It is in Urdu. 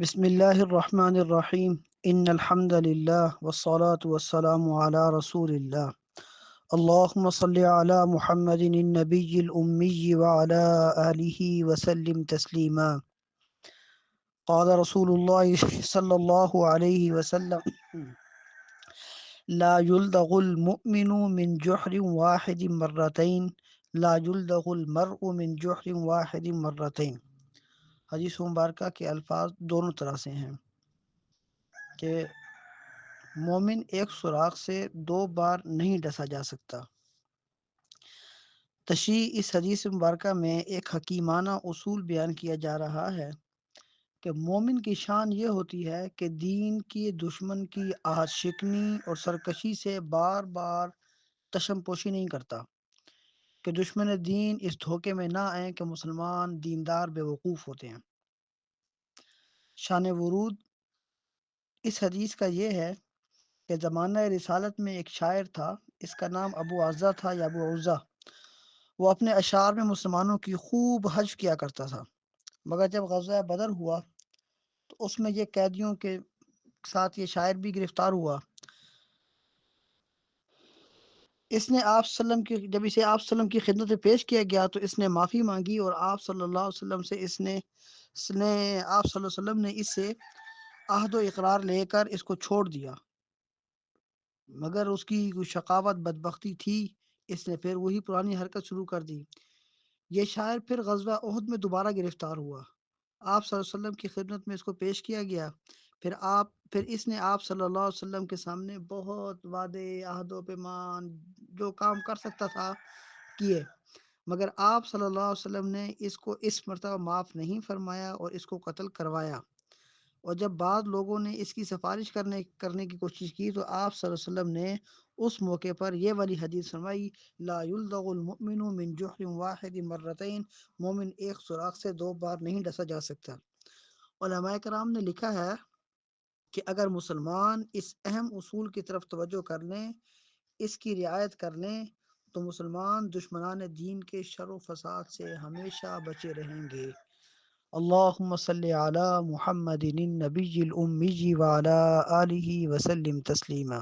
بسم اللہ الرحمن الرحیم ان الحمد للہ والصلاة والسلام علی رسول اللہ اللہم صلی علی محمد النبی الامی وعلی آلہ وسلم تسلیما قال رسول اللہ صلی اللہ علیہ وسلم لا يلدغ المؤمن من جحر واحد مرتين لا يلدغ المرء من جحر واحد مرتين۔ حدیث مبارکہ کے الفاظ دونوں طرح سے ہیں کہ مومن ایک سوراخ سے دو بار نہیں ڈسا جا سکتا۔ تشریح اس حدیث مبارکہ میں ایک حکیمانہ اصول بیان کیا جا رہا ہے کہ مومن کی شان یہ ہوتی ہے کہ دین کی دشمن کی آہت شکنی اور سرکشی سے بار بار تشم پوشی نہیں کرتا، کہ دشمن دین اس دھوکے میں نہ آئیں کہ مسلمان دیندار بے وقوف ہوتے ہیں۔ شان ورود اس حدیث کا یہ ہے کہ زمانہ رسالت میں ایک شاعر تھا، اس کا نام ابو عزہ تھا یا ابو عزہ۔ وہ اپنے اشعار میں مسلمانوں کی خوب حجب کیا کرتا تھا، مگر جب غزوہ بدر ہوا تو اس میں یہ قیدیوں کے ساتھ یہ شاعر بھی گرفتار ہوا۔ اس نے آپ صلی اللہ علیہ وسلم کی جب اسے آپ صلی اللہ علیہ وسلم کی خدمت میں پیش کیا گیا تو اس نے معافی مانگی، اور آپ صلی اللہ علیہ وسلم سے آپ صلی اللہ علیہ وسلم نے اس سے عہد و اقرار لے کر اس کو چھوڑ دیا، مگر اس کی کوئی شقاوت بدبختی تھی، اس نے پھر وہی پرانی حرکت شروع کر دی۔ یہ شاعر پھر غزوہ احد میں دوبارہ گرفتار ہوا، آپ صلی اللہ علیہ وسلم کی خدمت میں اس کو پیش کیا گیا، پھر اس نے آپ صلی اللہ علیہ وسلم کے سامنے بہت وعدے عہد و پیمان جو کام کر سکتا تھا کیے، مگر آپ صلی اللہ علیہ وسلم نے اس کو اس مرتبہ معاف نہیں فرمایا اور اس کو قتل کروایا۔ اور جب بعض لوگوں نے اس کی سفارش کرنے کی کوشش کی تو آپ صلی اللہ علیہ وسلم نے اس موقع پر یہ والی حدیث فرمائی، لا يلدغ المؤمن من جحر واحد مرتين، مومن ایک سوراخ سے دو بار نہیں ڈسا جا سکتا۔ علماء کرام نے لکھا ہے کہ اگر مسلمان اس اہم اصول کی طرف توجہ کر لیں، اس کی رعایت کر لیں، تو مسلمان دشمنان دین کے شر و فساد سے ہمیشہ بچے رہیں گے۔ اللہم صلی علی محمد النبی الامی وعلی آلہ وسلم تسلیما۔